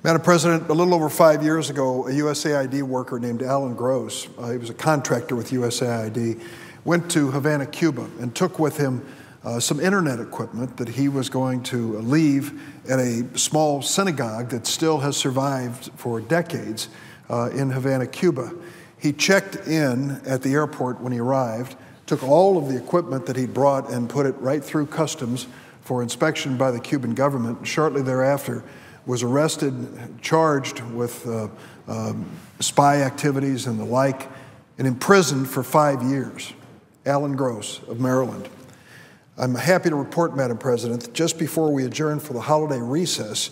Madam President, a little over 5 years ago, a USAID worker named Alan Gross, he was a contractor with USAID, went to Havana, Cuba, and took with him some internet equipment that he was going to leave at a small synagogue that still has survived for decades in Havana, Cuba. He checked in at the airport when he arrived, took all of the equipment that he'd brought and put it right through customs for inspection by the Cuban government. Shortly thereafter, was arrested, charged with spy activities and the like, and imprisoned for 5 years. Alan Gross of Maryland. I'm happy to report, Madam President, that just before we adjourned for the holiday recess,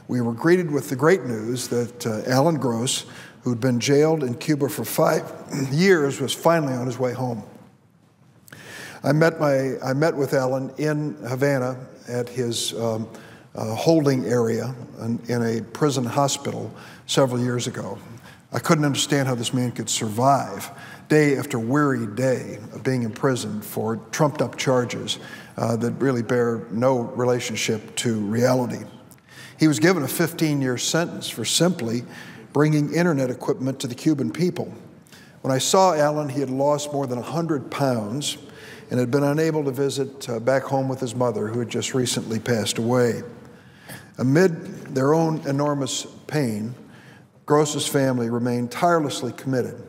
we were greeted with the great news that Alan Gross, who'd been jailed in Cuba for 5 years, was finally on his way home. I met with Alan in Havana at his holding area in a prison hospital several years ago. I couldn't understand how this man could survive day after weary day of being imprisoned for trumped-up charges that really bear no relationship to reality. He was given a 15-year sentence for simply bringing internet equipment to the Cuban people. When I saw Alan, he had lost more than 100 pounds and had been unable to visit back home with his mother, who had just recently passed away. Amid their own enormous pain, Gross's family remained tirelessly committed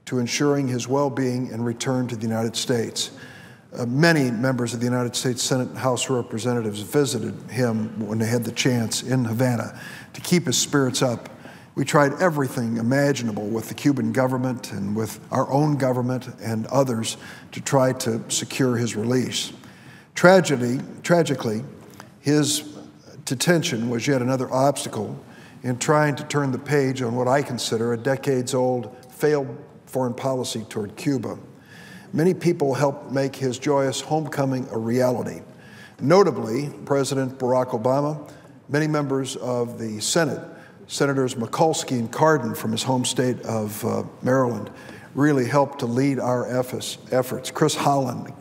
to ensuring his well-being and return to the United States. Many members of the United States Senate and House of Representatives visited him when they had the chance in Havana to keep his spirits up. We tried everything imaginable with the Cuban government and with our own government and others to try to secure his release. Tragically, his detention was yet another obstacle in trying to turn the page on what I consider a decades-old failed foreign policy toward Cuba. Many people helped make his joyous homecoming a reality. Notably, President Barack Obama, many members of the Senate, Senators Mikulski and Cardin from his home state of Maryland, really helped to lead our efforts. Chris Holland,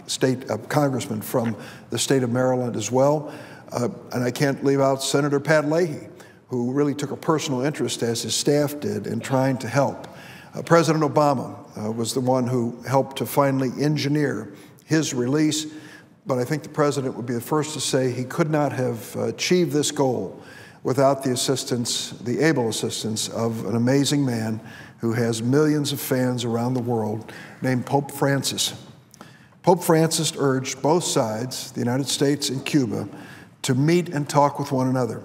congressman from the state of Maryland as well. And I can't leave out Senator Pat Leahy, who really took a personal interest, as his staff did, in trying to help. President Obama was the one who helped to finally engineer his release, but I think the president would be the first to say he could not have achieved this goal without the assistance, the able assistance of an amazing man who has millions of fans around the world named Pope Francis. Pope Francis urged both sides, the United States and Cuba, to meet and talk with one another,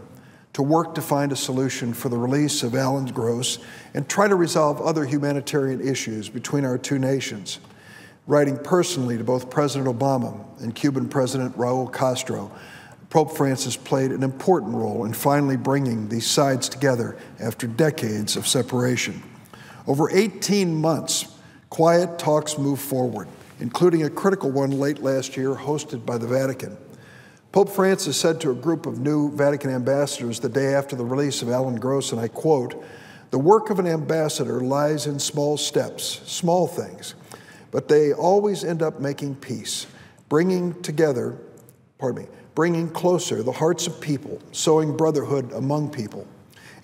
to work to find a solution for the release of Alan Gross and try to resolve other humanitarian issues between our two nations. Writing personally to both President Obama and Cuban President Raul Castro, Pope Francis played an important role in finally bringing these sides together after decades of separation. Over 18 months, quiet talks moved forward, including a critical one late last year hosted by the Vatican. Pope Francis said to a group of new Vatican ambassadors the day after the release of Alan Gross, and I quote, "The work of an ambassador lies in small steps, small things, but they always end up making peace, bringing closer the hearts of people, sowing brotherhood among people.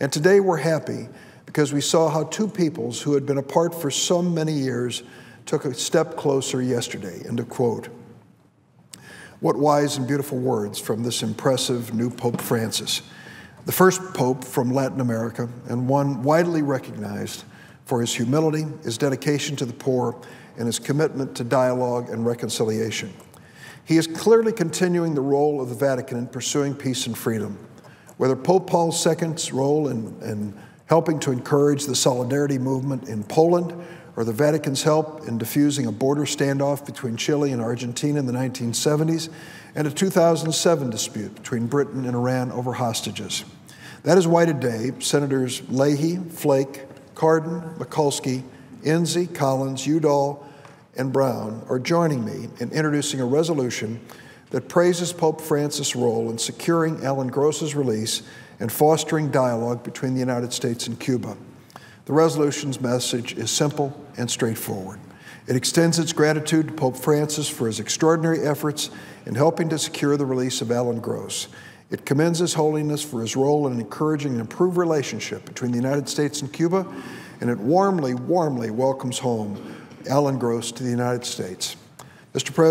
And today we're happy because we saw how two peoples who had been apart for so many years took a step closer yesterday," end of quote. What wise and beautiful words from this impressive new Pope Francis, the first pope from Latin America, and one widely recognized for his humility, his dedication to the poor, and his commitment to dialogue and reconciliation. He is clearly continuing the role of the Vatican in pursuing peace and freedom. Whether Pope Paul II's role in helping to encourage the solidarity movement in Poland, or the Vatican's help in diffusing a border standoff between Chile and Argentina in the 1970s, and a 2007 dispute between Britain and Iran over hostages. That is why today, Senators Leahy, Flake, Cardin, Mikulski, Enzi, Collins, Udall, and Brown are joining me in introducing a resolution that praises Pope Francis' role in securing Alan Gross's release and fostering dialogue between the United States and Cuba. The resolution's message is simple and straightforward. It extends its gratitude to Pope Francis for his extraordinary efforts in helping to secure the release of Alan Gross. It commends His Holiness for his role in encouraging an improved relationship between the United States and Cuba, and it warmly, warmly welcomes home Alan Gross to the United States.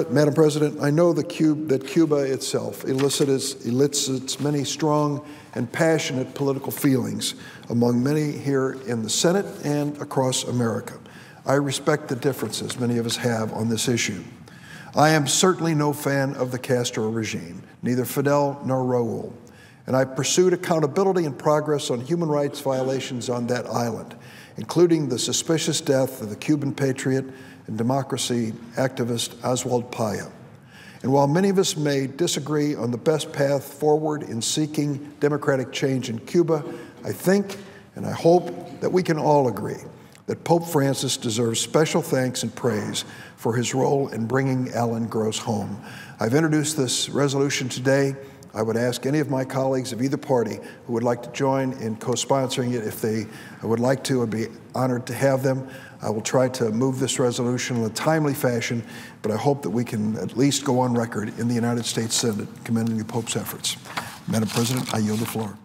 Madam President, I know that Cuba itself elicits many strong and passionate political feelings among many here in the Senate and across America. I respect the differences many of us have on this issue. I am certainly no fan of the Castro regime, neither Fidel nor Raul, and I pursued accountability and progress on human rights violations on that island, including the suspicious death of the Cuban patriot and democracy activist Oswald Paya. And while many of us may disagree on the best path forward in seeking democratic change in Cuba, I think and I hope that we can all agree that Pope Francis deserves special thanks and praise for his role in bringing Alan Gross home. I've introduced this resolution today. I would ask any of my colleagues of either party who would like to join in co-sponsoring it. If they would like to, I'd be honored to have them. I will try to move this resolution in a timely fashion, but I hope that we can at least go on record in the United States Senate commending the Pope's efforts. Madam President, I yield the floor.